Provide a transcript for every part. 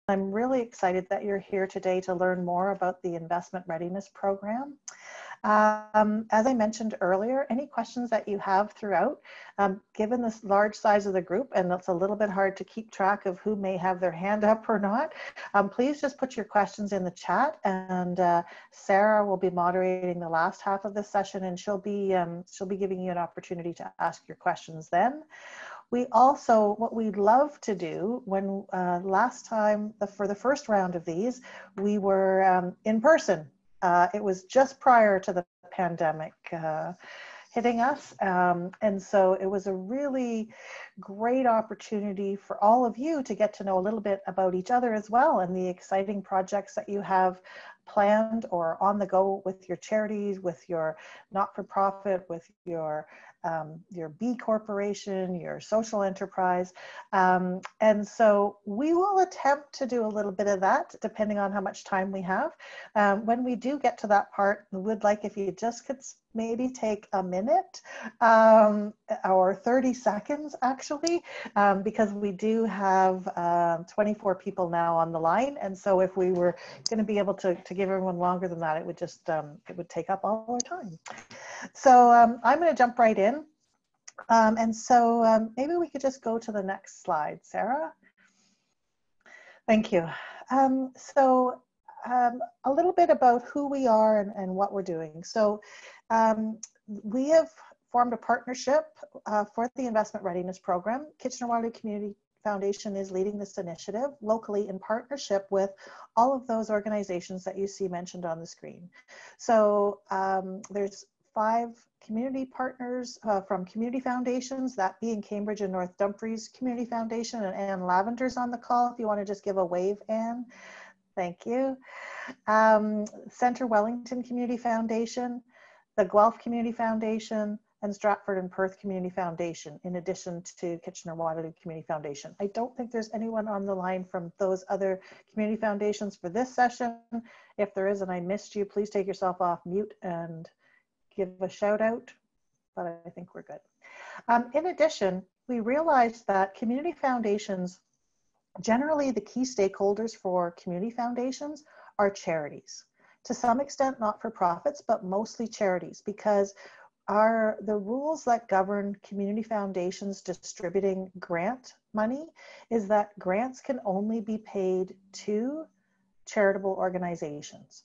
I'm really excited that you're here today to learn more about the Investment Readiness Program. As I mentioned earlier, any questions that you have throughout, given this large size of the group, and it's a little bit hard to keep track of who may have their hand up or not, please just put your questions in the chat, and Sarah will be moderating the last half of this session, and she'll be giving you an opportunity to ask your questions then. We also, what we'd love to do when last time, for the first round of these, we were in person. It was just prior to the pandemic hitting us. And so it was a really great opportunity for all of you to get to know a little bit about each other as well, and the exciting projects that you have planned or on the go with your charities, with your not-for-profit, with your B corporation, your social enterprise. And so we will attempt to do a little bit of that depending on how much time we have. When we do get to that part, we would like if you just could maybe take a minute or 30 seconds actually, because we do have 24 people now on the line. And so if we were going to be able to give everyone longer than that, it would just, it would take up all our time. So I'm going to jump right in. And so maybe we could just go to the next slide, Sarah. Thank you. So a little bit about who we are and what we're doing. So we have formed a partnership for the Investment Readiness Program. Kitchener-Waterloo Community Foundation is leading this initiative locally in partnership with all of those organizations that you see mentioned on the screen. So there's 5 community partners from community foundations, that being Cambridge and North Dumfries Community Foundation, and Anne Lavender's on the call. If you want to just give a wave, Anne. Thank you. Centre Wellington Community Foundation, the Guelph Community Foundation, and Stratford and Perth Community Foundation, in addition to Kitchener-Waterloo Community Foundation. I don't think there's anyone on the line from those other community foundations for this session. If there is and I missed you, please take yourself off mute and give a shout out, but I think we're good. In addition, we realized that community foundations, generally the key stakeholders for community foundations are charities. To some extent not-for-profits, but mostly charities, because the rules that govern community foundations distributing grant money is that grants can only be paid to charitable organizations.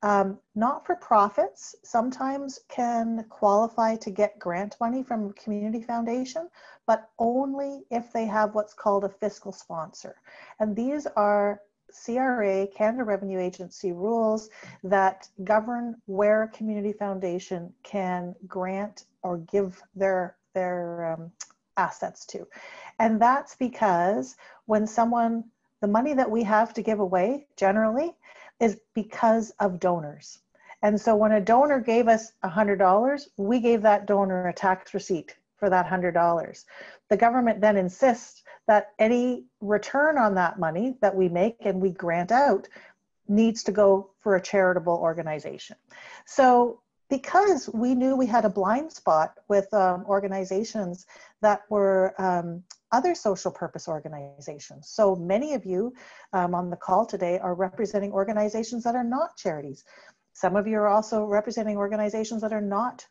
Not-for-profits sometimes can qualify to get grant money from a community foundation, but only if they have what's called a fiscal sponsor. And these are CRA, Canada Revenue Agency rules that govern where a community foundation can grant or give their assets to. And that's because when the money that we have to give away generally is because of donors. And so when a donor gave us $100, we gave that donor a tax receipt for that $100. The government then insists that any return on that money that we make and we grant out needs to go for a charitable organization. So because we knew we had a blind spot with organizations that were other social purpose organizations. So many of you on the call today are representing organizations that are not charities. Some of you are also representing organizations that are not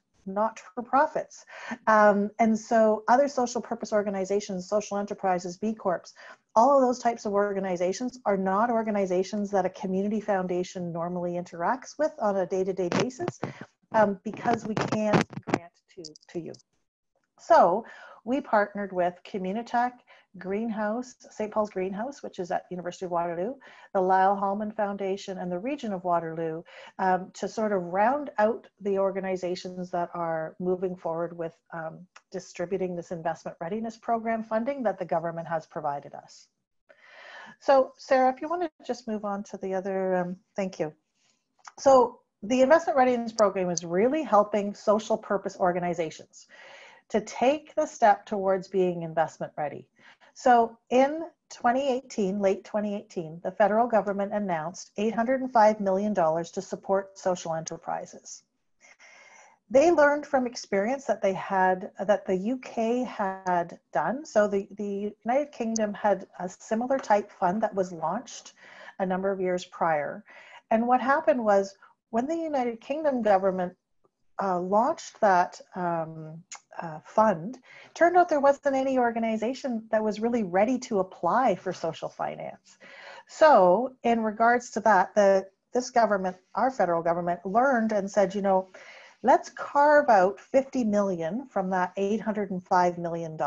for profits. And so other social purpose organizations, social enterprises, B Corps, all of those types of organizations are not organizations that a community foundation normally interacts with on a day-to-day basis, because we can't grant to you. So we partnered with Communitech, Greenhouse, St. Paul's Greenhouse, which is at University of Waterloo, the Lyle Hallman Foundation, and the Region of Waterloo to sort of round out the organizations that are moving forward with distributing this Investment Readiness Program funding that the government has provided us. So Sarah, if you want to just move on to the other, thank you. So the Investment Readiness Program is really helping social purpose organizations to take the step towards being investment ready. So in 2018, late 2018, the federal government announced $805 million to support social enterprises. They learned from experience that that the UK had done. So the United Kingdom had a similar type fund that was launched a number of years prior. And what happened was, when the United Kingdom government launched that fund, turned out there wasn't any organization that was really ready to apply for social finance. So in regards to that, this government, our federal government, learned and said, you know, let's carve out 50 million from that $805 million,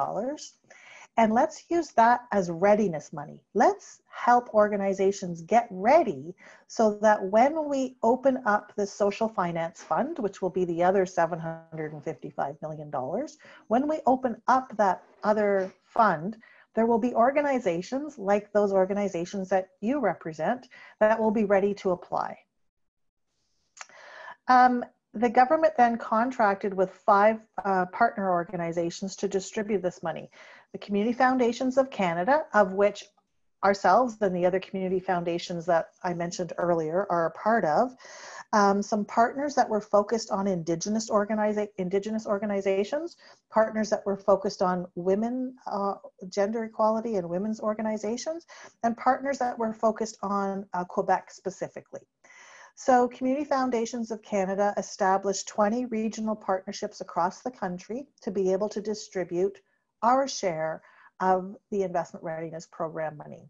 and let's use that as readiness money. Let's help organizations get ready so that when we open up the social finance fund, which will be the other $755 million, when we open up that other fund, there will be organizations like those organizations that you represent that will be ready to apply. The government then contracted with 5 partner organizations to distribute this money. The Community Foundations of Canada, of which ourselves and the other community foundations that I mentioned earlier are a part of. Some partners that were focused on Indigenous organizations, partners that were focused on women, gender equality and women's organizations, and partners that were focused on Quebec specifically. So Community Foundations of Canada established 20 regional partnerships across the country to be able to distribute our share of the Investment Readiness Program money.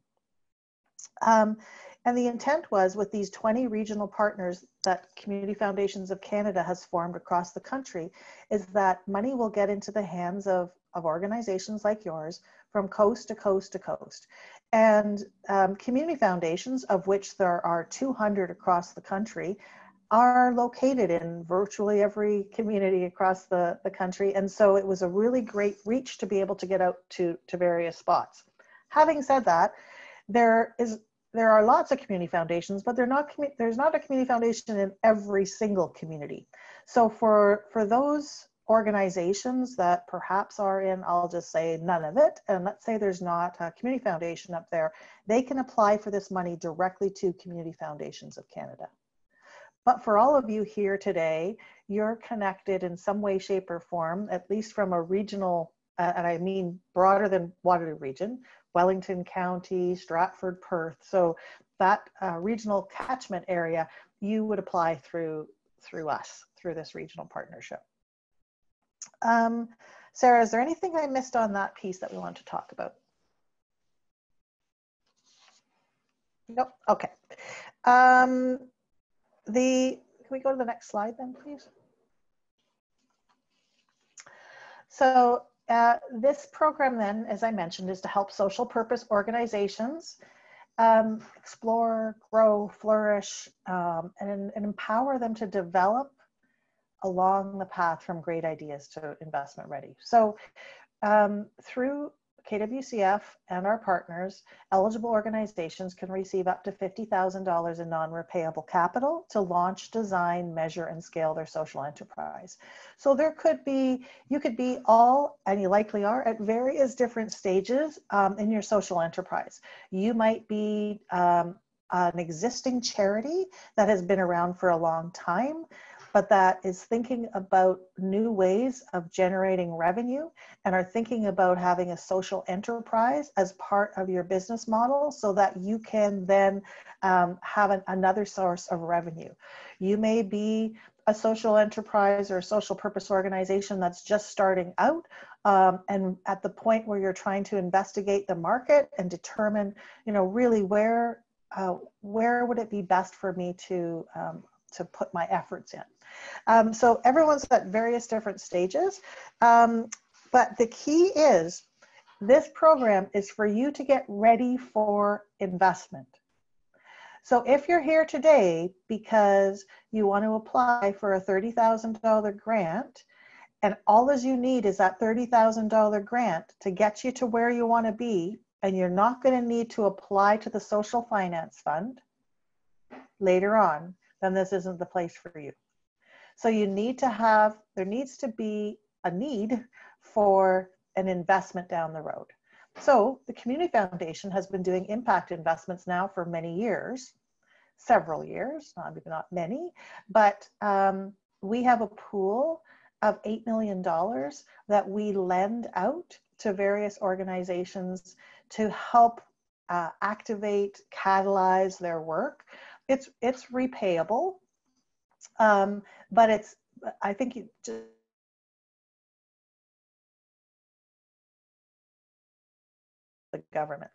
And the intent was, with these 20 regional partners that Community Foundations of Canada has formed across the country, is that money will get into the hands of organizations like yours from coast to coast to coast. And community foundations, of which there are 200 across the country, are located in virtually every community across the country. And so it was a really great reach to be able to get out to various spots. Having said that, there are lots of community foundations, but there's not a community foundation in every single community. So for those organizations that perhaps are in, I'll just say none of it, and let's say there's not a community foundation up there, they can apply for this money directly to Community Foundations of Canada. But for all of you here today, you're connected in some way, shape, or form, at least from a regional, and I mean broader than Waterloo region, Wellington County, Stratford, Perth. So that regional catchment area, you would apply through us, through this regional partnership. Sarah, is there anything I missed on that piece that we want to talk about? Nope. Okay. Can we go to the next slide then, please? So this program then, as I mentioned, is to help social purpose organizations explore, grow, flourish, and empower them to develop along the path from great ideas to investment ready. So through KWCF and our partners, eligible organizations can receive up to $50,000 in non-repayable capital to launch, design, measure, and scale their social enterprise. So there could be, you could be all, and you likely are, at various different stages in your social enterprise. You might be an existing charity that has been around for a long time, but that is thinking about new ways of generating revenue and are thinking about having a social enterprise as part of your business model so that you can then have another source of revenue. You may be a social enterprise or a social purpose organization that's just starting out and at the point where you're trying to investigate the market and determine, you know, really where would it be best for me to put my efforts in. So everyone's at various different stages, but the key is this program is for you to get ready for investment. So if you're here today because you want to apply for a $30,000 grant, and all as you need is that $30,000 grant to get you to where you want to be, and you're not going to need to apply to the Social Finance Fund later on, then this isn't the place for you. So you need to have, there needs to be a need for an investment down the road. So the Community Foundation has been doing impact investments now for many years, several years, maybe not many, but we have a pool of $8 million that we lend out to various organizations to help activate, catalyze their work. It's repayable, but I think you just the government.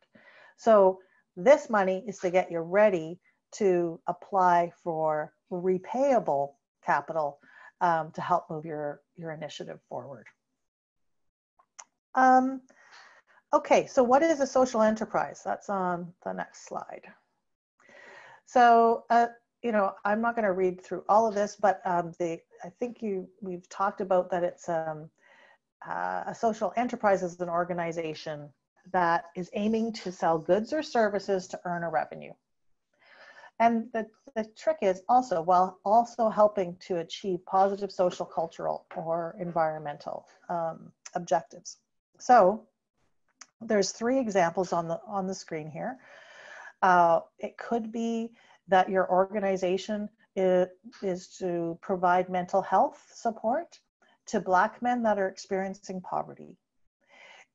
So this money is to get you ready to apply for repayable capital to help move your initiative forward. Okay, so what is a social enterprise? That's on the next slide. So, I'm not going to read through all of this, but I think we've talked about that it's a social enterprise is an organization that is aiming to sell goods or services to earn a revenue. And the trick is also, while also helping to achieve positive social, cultural, or environmental objectives. So there's 3 examples on the screen here. It could be that your organization is to provide mental health support to Black men that are experiencing poverty.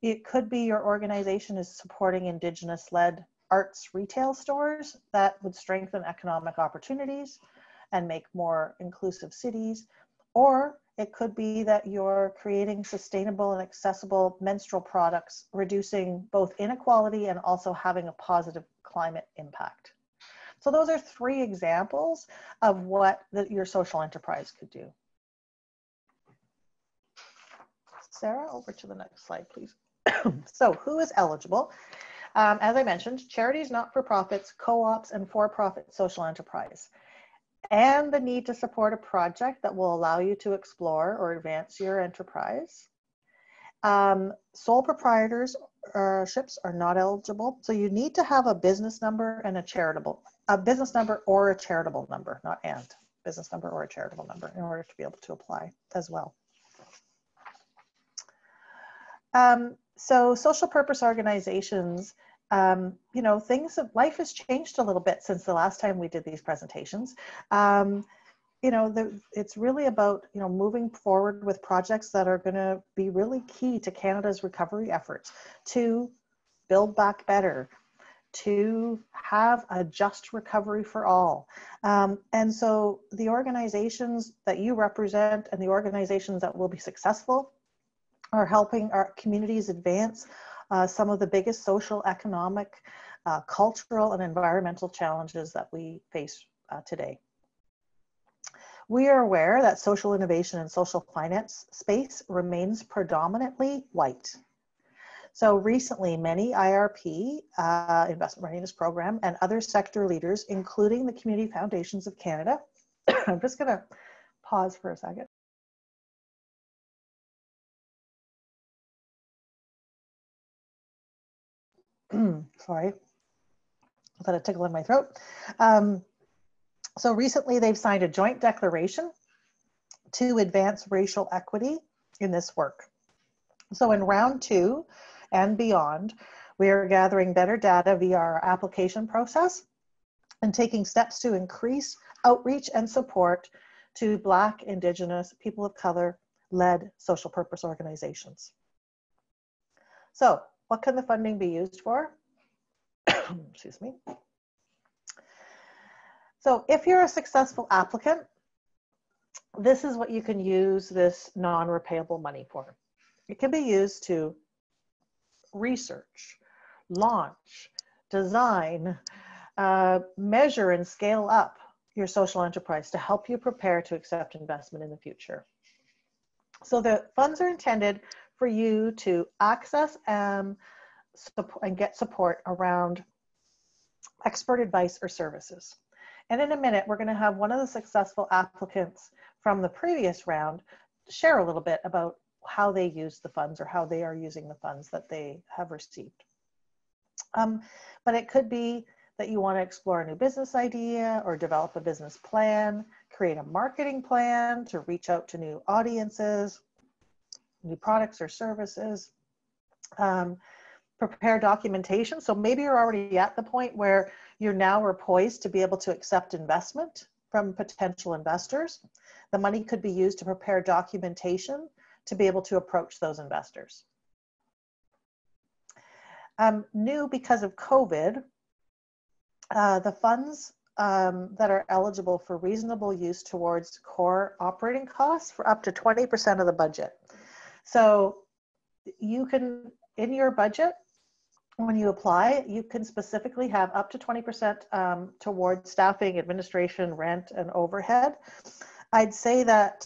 It could be your organization is supporting Indigenous-led arts retail stores that would strengthen economic opportunities and make more inclusive cities. Or it could be that you're creating sustainable and accessible menstrual products, reducing both inequality and also having a positive climate impact. So those are 3 examples of what your social enterprise could do. Sarah, over to the next slide, please. So who is eligible? As I mentioned, charities, not-for-profits, co-ops, and for-profit social enterprise. And the need to support a project that will allow you to explore or advance your enterprise. Sole proprietorships are not eligible. So you need to have a business number and a business number or a charitable number, not and, business number or a charitable number in order to be able to apply as well. So social purpose organizations, life has changed a little bit since the last time we did these presentations. It's really about, moving forward with projects that are going to be really key to Canada's recovery efforts to build back better, to have a just recovery for all. And so the organizations that you represent and the organizations that will be successful are helping our communities advance some of the biggest social, economic, cultural, and environmental challenges that we face today. We are aware that social innovation and social finance space remains predominantly white. So recently, many IRP, Investment Readiness Program, and other sector leaders, including the Community Foundations of Canada, I'm just going to pause for a second. Sorry, I've got a tickle in my throat. So recently they've signed a joint declaration to advance racial equity in this work. So in round 2 and beyond, we are gathering better data via our application process and taking steps to increase outreach and support to Black, Indigenous, people of color led social purpose organizations. So what can the funding be used for? Excuse me. So if you're a successful applicant, this is what you can use this non-repayable money for. It can be used to research, launch, design, measure and scale up your social enterprise to help you prepare to accept investment in the future. So the funds are intended for you to access and get support around expert advice or services. And in a minute, we're going to have one of the successful applicants from the previous round share a little bit about how they use the funds or how they are using the funds that they have received. But it could be that you want to explore a new business idea or develop a business plan, create a marketing plan to reach out to new audiences, new products or services, prepare documentation. So maybe you're already at the point where you're now poised to be able to accept investment from potential investors. The money could be used to prepare documentation to be able to approach those investors. New because of COVID, the funds that are eligible for reasonable use towards core operating costs for up to 20% of the budget. So you can, in your budget, when you apply, you can specifically have up to 20% towards staffing, administration, rent, and overhead. I'd say that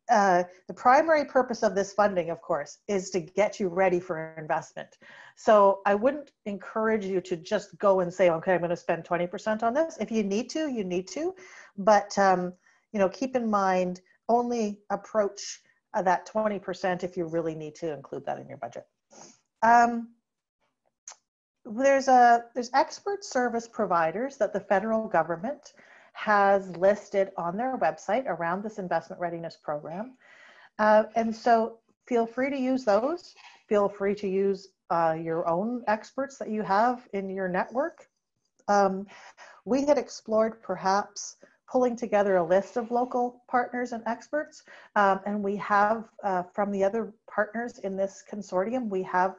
the primary purpose of this funding, of course, is to get you ready for investment. So I wouldn't encourage you to just go and say, okay, I'm going to spend 20% on this. If you need to, you need to. But you know, keep in mind, only approach that 20% if you really need to include that in your budget. There's expert service providers that the federal government has listed on their website around this investment readiness program. And so feel free to use those. Feel free to use your own experts that you have in your network. We had explored perhaps pulling together a list of local partners and experts. And we have, from the other partners in this consortium, we have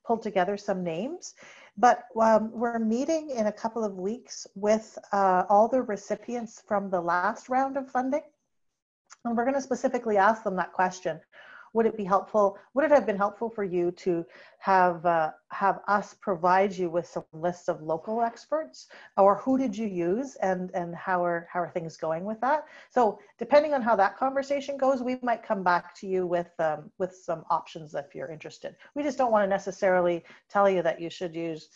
pulled together some names. But we're meeting in a couple of weeks with all the recipients from the last round of funding. And we're going to specifically ask them that question. Would it be helpful? Would it have been helpful for you to have us provide you with some lists of local experts, or who did you use, and how are things going with that? So depending on how that conversation goes, we might come back to you with some options if you're interested. We just don't want to necessarily tell you that you should use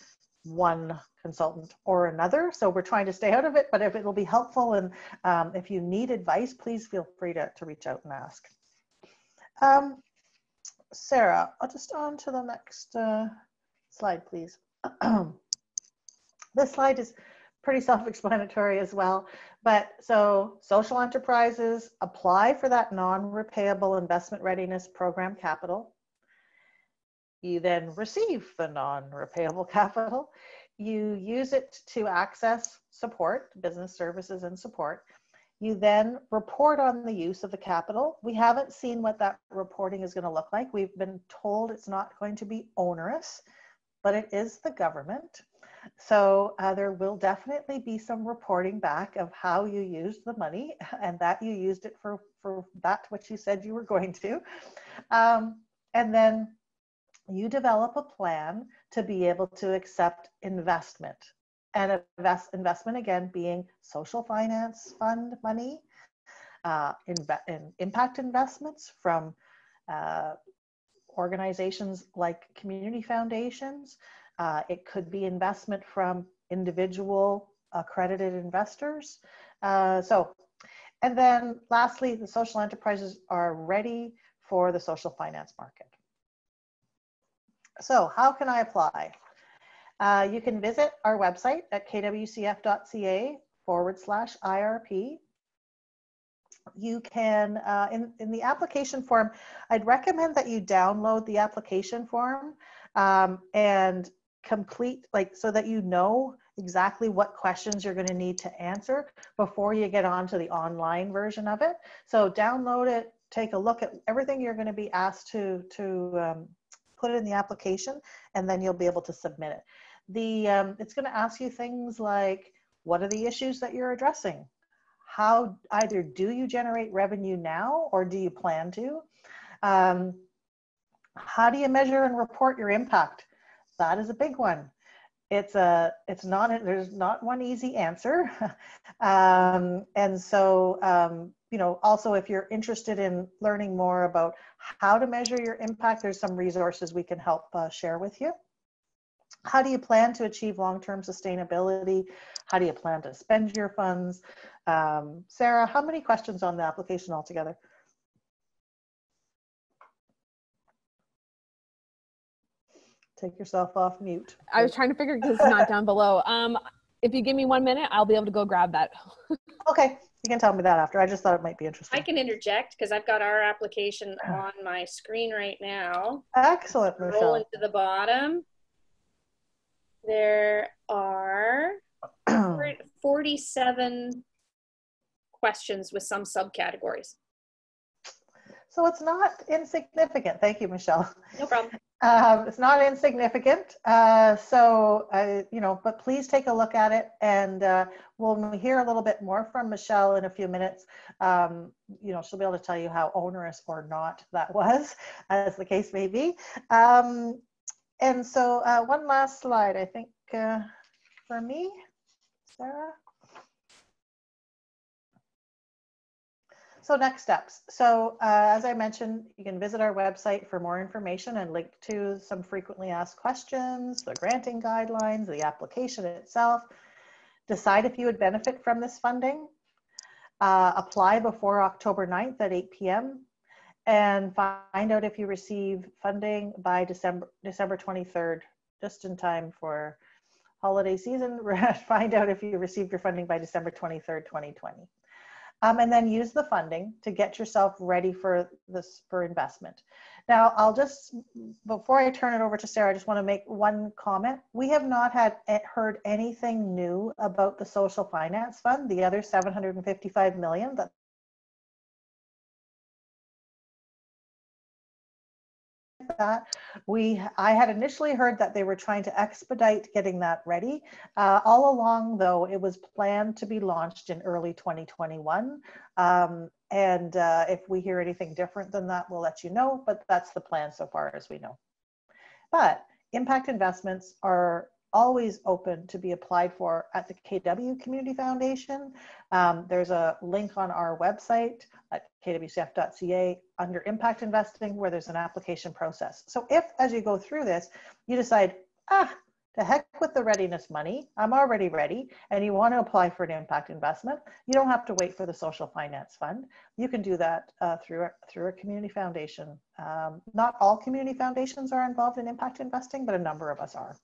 one consultant or another. So we're trying to stay out of it, but if it will be helpful, and if you need advice, please feel free to reach out and ask. Sarah, I'll just on to the next slide, please. This slide is pretty self-explanatory as well, but so social enterprises apply for that non-repayable investment readiness program capital. You then receive the non-repayable capital. You use it to access support, business services and support. You then report on the use of the capital. We haven't seen what that reporting is going to look like. We've been told it's not going to be onerous, but it is the government. So there will definitely be some reporting back of how you used the money and that you used it for that which you said you were going to. And then you develop a plan to be able to accept investment. And investment, again, being social finance fund money, impact investments from organizations like community foundations. It could be investment from individual accredited investors. And then lastly, the social enterprises are ready for the social finance market. So how can I apply? You can visit our website at kwcf.ca/IRP. You can, in the application form, I'd recommend that you download the application form and complete, so that you know exactly what questions you're going to need to answer before you get onto the online version of it. So download it, take a look at everything you're going to be asked to put it in the application, and then you'll be able to submit it. It's going to ask you things like, what are the issues that you're addressing? How either do you generate revenue now, or do you plan to? How do you measure and report your impact? That is a big one. There's not one easy answer. And so, also if you're interested in learning more about how to measure your impact, there's some resources we can help share with you. How do you plan to achieve long-term sustainability? How do you plan to spend your funds? Sarah, how many questions on the application altogether? Take yourself off mute. I was trying to figure because it's not down below. If you give me 1 minute, I'll be able to go grab that. Okay, you can tell me that after. I just thought it might be interesting. I can interject because I've got our application on my screen right now. Excellent, Michelle. Rolling to the bottom. There are 40 47 questions with some subcategories. So it's not insignificant. Thank you, Michelle. No problem. It's not insignificant. You know, but please take a look at it, and we'll hear a little bit more from Michelle in a few minutes. You know, she'll be able to tell you how onerous or not that was, as the case may be. And so one last slide, I think, for me, Sarah. So next steps. So as I mentioned, you can visit our website for more information and link to some frequently asked questions, the granting guidelines, the application itself. Decide if you would benefit from this funding. Apply before October 9th at 8 p.m. and find out if you receive funding by December 23rd, just in time for holiday season. Find out if you received your funding by December 23rd, 2020. And then use the funding to get yourself ready for investment. Now, I'll just, before I turn it over to Sarah, I just want to make one comment. We have not heard anything new about the Social Finance Fund, the other $755 million that I had initially heard that they were trying to expedite getting that ready. All along, though, it was planned to be launched in early 2021. If we hear anything different than that, we'll let you know, but that's the plan so far as we know. But impact investments are always open to be applied for at the KW Community Foundation. There's a link on our website at kwcf.ca under impact investing where there's an application process. So if, as you go through this, you decide, to heck with the readiness money, I'm already ready, and you want to apply for an impact investment, you don't have to wait for the Social Finance Fund. You can do that through a community foundation. Not all community foundations are involved in impact investing, but a number of us are.